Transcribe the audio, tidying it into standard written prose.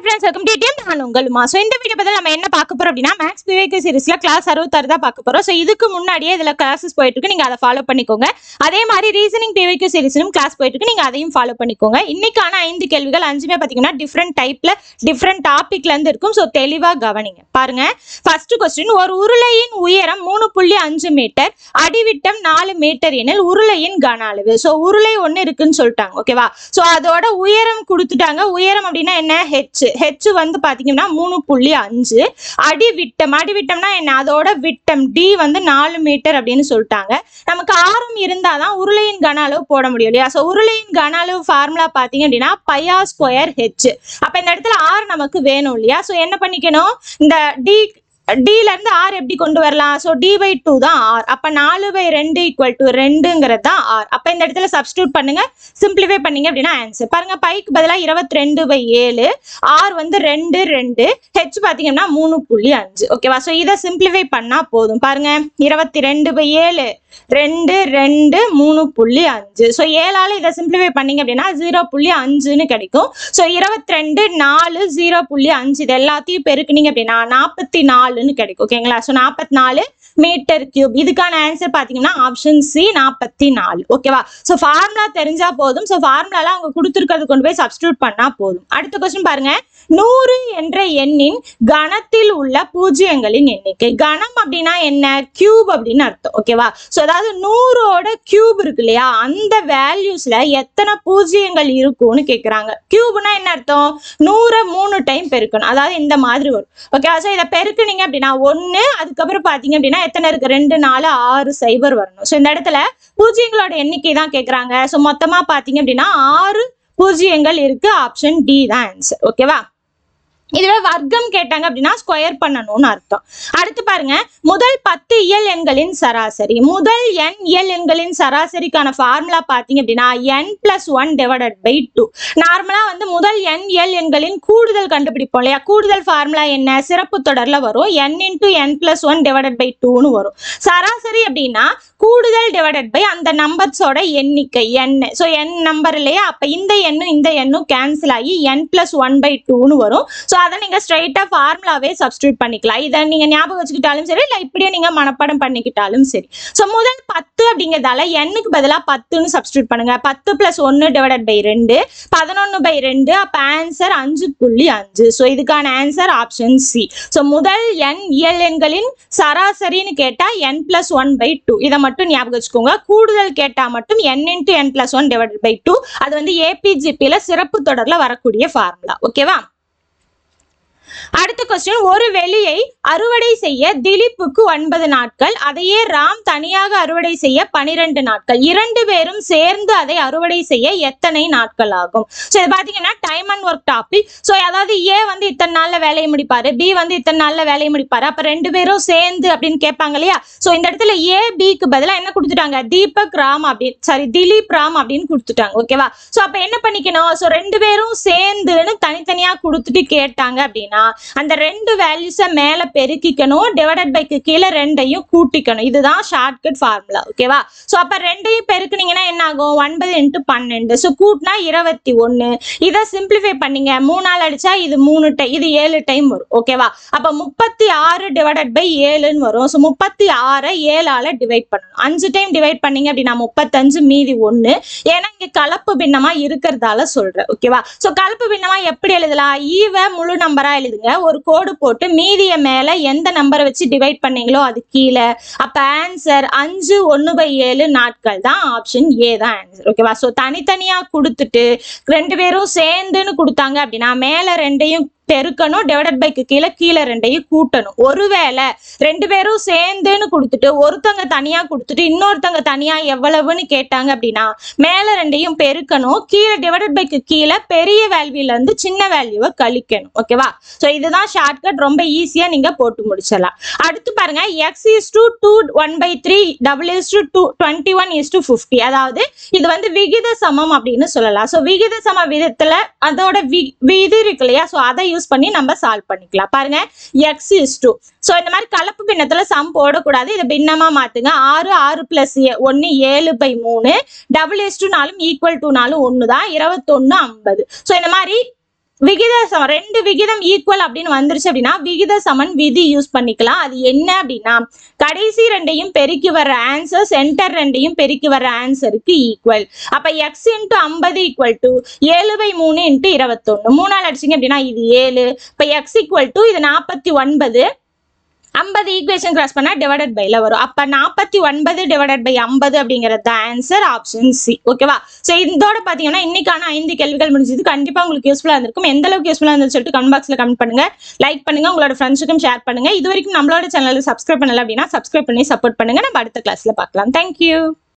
Friends welcome to DM நான் உங்கள் Uma. So இந்த வீடியோ பதில் நம்ம என்ன பார்க்க போறோம் அப்படின்னா மேக்ஸ் பிவைக்கு சீரிஸ்ல கிளாஸ் 66 தான் பார்க்க போறோம். ஸோ இதுக்கு முன்னாடியே இதுல கிளாஸஸ் போயிட்டு இருக்கு, நீங்க அதை ஃபாலோ பண்ணிக்கோங்க. அதே மாதிரி ரீசனிங் பிவைக்கு சீரிஸ்லும் கிளாஸ் போயிட்டு இருக்கு, நீங்க அதையும் ஃபாலோ பண்ணிக்கோங்க. இன்னைக்கான 5 கேள்விகள் 5மே பாத்தீங்கன்னா டிஃப்ரெண்ட் டைப்ல டிஃப்ரெண்ட் டாபிக்ல இருந்து இருக்கும். ஸோ தெளிவா கவனிங்க. பாருங்க, ஃபர்ஸ்ட் கொஸ்டின், ஒரு உருளையின் உயரம் 3.5 மீட்டர், அடிவிட்டம் 4 மீட்டர் எனில் உருளையின் கன அளவு. ஸோ உருளை ஒன்று இருக்குன்னு சொல்லிட்டாங்க, ஓகேவா? ஸோ அதோட உயரம் கொடுத்துட்டாங்க. உயரம் அப்படின்னா என்ன? ஹெச் வந்து பாத்தீங்கன்னா 3.5. அடிவிட்டம்னா என்ன? அதோட விட்டம் டி வந்து 4 மீட்டர் அப்படின்னு சொல்லிட்டாங்க. நமக்கு ஆரம் இருந்தாதான் உருளையின் கன அளவு போட முடியும் இல்லையா? சோ உருளையின் கன அளவு ஃபார்முலா பாத்தீங்க அப்படின்னா πr ஸ்கொயர் ஹெச். அப்ப இந்த இடத்துல ஆர் நமக்கு வேணும் இல்லையா? சோ என்ன பண்ணிக்கணும்? இந்த டில இருந்து ஆர் எப்படி கொண்டு வரலாம்? சோ d/2 தான் ஆர். அப்ப 4/2 = 2ங்கிறது தான் ஆர். அப்ப இந்த இடத்துல சப்ஸ்டிட்யூட் பண்ணுங்க, சிம்பிளிஃபை பண்ணீங்க அப்படின்னா ஆன்சர். பாருங்க, பைக்கு பதிலா 22/7, ஆர் வந்து 2 ஹெச் பாத்தீங்கன்னா 3.5. ஓகேவா? சோ இதை சிம்பிளிஃபை பண்ணா போதும். பாருங்க, 22/7 2 3.5. ஸோ 7ஆல இதை சிம்பிளிஃபை பண்ணீங்க அப்படின்னா 0.5ன்னு கிடைக்கும். ஸோ 22 4 0.5 இது எல்லாத்தையும் பெருக்குனீங்க அப்படின்னா 44ன்னு கிடைக்கும். ஓகேங்களா? So 44 metre cube. இதுக்கான ஆன்சர் பாத்தீங்கன்னா ஆப்ஷன் சி 44. ஓகேவா? ஸோ ஃபார்முலா தெரிஞ்சா போதும். ஸோ ஃபார்முலால அவங்க கொடுத்துருக்கிறது கொண்டு போய் சப்ஸ்டிட்யூட் பண்ணா போதும். அடுத்த கொஸ்டின் பாருங்க, 100 என்ற எண்ணின் கணத்தில் உள்ள பூஜ்ஜியங்களின் எண்ணிக்கை. கணம் அப்படின்னா என்ன? கியூப் அப்படின்னு அர்த்தம். ஓகேவா? ஸோ அதாவது 100ஓட கியூப் இருக்கு இல்லையா, அந்த வேல்யூஸ்ல எத்தனை பூஜ்ஜியங்கள் இருக்கும்னு கேட்குறாங்க. கியூப்னா என்ன அர்த்தம்? 100 3 டைம் பெருக்கணும். அதாவது இந்த மாதிரி வரும். ஓகேவா? ஸோ இதை பெருக்குனீங்க அப்படின்னா 1, அதுக்கப்புறம் பார்த்தீங்க அப்படின்னா எத்தனை இருக்கு? 2 4 6 0 வரணும். ஸோ இந்த இடத்துல பூஜ்ஜியங்களோட எண்ணிக்கை தான் கேட்குறாங்க. ஸோ மொத்தமா பார்த்தீங்க அப்படின்னா 6 பூஜ்ஜியங்கள் இருக்கு. ஆப்ஷன் டி தான் ஆன்சர். ஓகேவா? இதுவே வர்க்கம் கேட்டாங்க அப்படின்னா ஸ்கொயர் பண்ணணும்னு அர்த்தம். அடுத்து பாருங்க, முதல் 10 இயல் எண்களின் சராசரி. முதல் n இயல் எண்களின் சராசரிக்கான ஃபார்முலா பாத்தீங்க அப்படின்னா n+1/2. நார்மலா வந்து முதல் n இயல் எண்களின் கூடுதல் கண்டுபிடிப்போம் இல்லையா? கூடுதல் ஃபார்முலா என்ன? சிறப்பு தொடர்ல வரும், n × n+1/2ன்னு வரும். சராசரி அப்படின்னா கூடுதல் டிவைடட் பை அந்த நம்பர்ஸோட எண்ணிக்கை n. ஸோ n நம்பர் இல்லையா? அப்ப இந்த எண்ணும் கேன்சல் ஆகி n+1/2ன்னு வரும். ஸோ அதை நீங்க ஸ்ட்ரைட்டா ஃபார்முலாவே சப்ஸ்டிட்யூட் பண்ணிக்கலாம். இதை நீங்க ஞாபகம் வச்சுக்கிட்டாலும் சரி, இல்லை இப்படியே நீங்க மனப்பாடம் பண்ணிக்கிட்டாலும் சரி. ஸோ முதல் 10 அப்படிங்கிறதால n-க்கு பதிலாக 10ன்னு சப்ஸ்டிட்யூட் பண்ணுங்க. 10 + 1 / 2 11/2. அப்ப ஆன்சர் 5.5. ஸோ இதுக்கான ஆன்சர் ஆப்ஷன் சி. ஸோ முதல் n இயல் எண்களின் சராசரின்னு கேட்டா n+1/2. இதை மட்டும் ஞாபகம் வச்சுக்கோங்க. கூடுதல் கேட்டா மட்டும் n × n+1/2. அது வந்து ஏபிஜிபியில சிறப்பு தொடர்ல வரக்கூடிய ஃபார்முலா. ஓகேவா? அடுத்த கொஸ்டின், ஒரு வெளியை அறுவடை செய்ய திலீப்புக்கு 9 நாட்கள், அதையே ராம் தனியாக அறுவடை செய்ய 12 நாட்கள். 2 பேரும் சேர்ந்து அதை அறுவடை செய்ய எத்தனை நாட்கள் ஆகும்? ஸோ இது பாத்தீங்கன்னா time and work topic. So அதாவது ஏ வந்து இத்தனை நாள்ல வேலையை முடிப்பாரு, பி வந்து இத்தனை நாள்ல வேலையை முடிப்பாரு. அப்ப 2 பேரும் சேர்ந்து அப்படின்னு கேட்பாங்க இல்லையா? ஸோ இந்த இடத்துல ஏ பிக்கு பதிலாக என்ன கொடுத்துட்டாங்க? திலீப் ராம் அப்படின்னு கொடுத்துட்டாங்க. ஓகேவா? ஸோ அப்ப என்ன பண்ணிக்கணும்? ஸோ 2 பேரும் சேர்ந்துன்னு தனித்தனியா கொடுத்துட்டு கேட்டாங்க அப்படின்னா அந்த 2 வேல்யூஸை மேல பெருக்கிக்கணும், டிவைடட் பைக்கு கீழே 2ஐயும் கூட்டிக்கணும். இதுதான் ஷார்ட்கட் ஃபார்முலா. ஓகேவா? ஸோ அப்ப 2ஐயும் பெருக்குனீங்கன்னா என்ன ஆகும்? 9 × 12. ஸோ கூட்டினா 21. இதை சிம்பிளிஃபை பண்ணீங்க, 3ஆல் அடிச்சா இது 3 டைம், இது 7 டைம் வரும். ஓகேவா? அப்ப 36 / 7ன்னு வரும். ஸோ 36 7ஆல டிவைட் பண்ணணும். 5 டைம் டிவைட் பண்ணீங்க அப்படின்னா 35, மீதி 1. ஏன்னா இங்க கலப்பு பின்னமா இருக்கிறதால சொல்றேன். ஓகேவா? ஸோ கலப்பு பின்னமா எப்படி எழுதலாம்? ஈவ முழு நம்பரா எழுதுங்க, ஒரு கோடு போட்டு மீதிய மேல எந்த நம்பரை வச்சு டிவைட் பண்ணீங்களோ அது கீழே. அப்ப ஆன்சர் 5/1/7 நாட்கள் தான். ஆப்ஷன் ஏ தான் ஆன்சர். ஓகேவா? சோ தனித்தனியா கொடுத்துட்டு 2 பேரும் சேர்ந்துன்னு கொடுத்தாங்க அப்படின்னா மேல 2ஐயும் பெருக்கணும், டிவைடட் பைக்கு கீழே 2ஐயும் கூட்டணும். ஒருவேளை 2 பேரும் சேர்ந்துன்னு கொடுத்துட்டு ஒருத்தங்க தனியா கொடுத்துட்டு இன்னொருத்தங்க தனியா எவ்வளவுன்னு கேட்டாங்க அப்படின்னா மேல 2ஐயும் பெருக்கணும், கீழே டிவைடட் பைக்கு கீழே பெரிய வேல்யூல இருந்து சின்ன வேல்யூவை கழிக்கணும். ஓகேவா? சோ இதுதான் ஷார்ட்கட். ரொம்ப ஈஸியா நீங்க போட்டு முடிச்சிடலாம். அடுத்து பாருங்க, x2 1/3 21:50. அதாவது இது வந்து விகித சமம் அப்படின்னு சொல்லலாம். சோ விகித சம விதத்துல அதோட விதி இருக்கு இல்லையா? சோ அதை யூஸ் பண்ணி நம்ம சால்வ் பண்ணிக்கலாம். பாருங்க, x2. சோ இந்த மாதிரி கலப்பு பின்னத்துல சம் போடக்கூடாது, இதை பின்னமா மாத்துங்க. 6 6 + 1 7/3. 4 = 1 தான், 21 50. சோ இந்த மாதிரி விகித சமன், ரெண்டு விகிதம் ஈக்குவல் அப்படின்னு வந்துருச்சு அப்படின்னா விகித சமன் விதி யூஸ் பண்ணிக்கலாம். அது என்ன அப்படின்னா கடைசி ரெண்டையும் பெருக்கி வர்ற ஆன்சர் சென்டர் ரெண்டையும் பெருக்கி வர்ற ஆன்சருக்கு ஈக்குவல். அப்ப x into 50 equal to 7/3 into 21. 3ஆல் அடிச்சிங்க அப்படின்னா இது 7. இப்ப x ஈக்குவல் டு இது 49. 50 ஈக்குவேஷன் கிராஸ் பண்ணா டிவைடட் பைல வரும். அப்ப 49 டிவைடட் பை 50 அப்படிங்கிறது தான் ஆன்சர், ஆப்ஷன் சி. ஓகேவா? ஸோ இதோட பாத்தீங்கன்னா இன்னைக்கான 5 கேள்விகள் முடிஞ்சது. கண்டிப்பா உங்களுக்கு யூஸ்ஃபுல்லா இருந்திருக்கும். எந்த அளவுக்கு யூஸ்ஃபுல்லா இருந்துச்சு சொல்லிட்டு கமெண்ட் பாக்ஸ்ல கமெண்ட் பண்ணுங்க, லைக் பண்ணுங்க, உங்களோட ஃப்ரெண்ட்ஸுக்கும் ஷேர் பண்ணுங்க. இது வரைக்கும் நம்மளோட சேனலை சப்ஸ்கிரைப் பண்ணல அப்படின்னா சப்ஸ்கிரைப் பண்ணி சப்போர்ட் பண்ணுங்க. நம்ம அடுத்த கிளாஸ்ல பார்க்கலாம். தேங்க்யூ.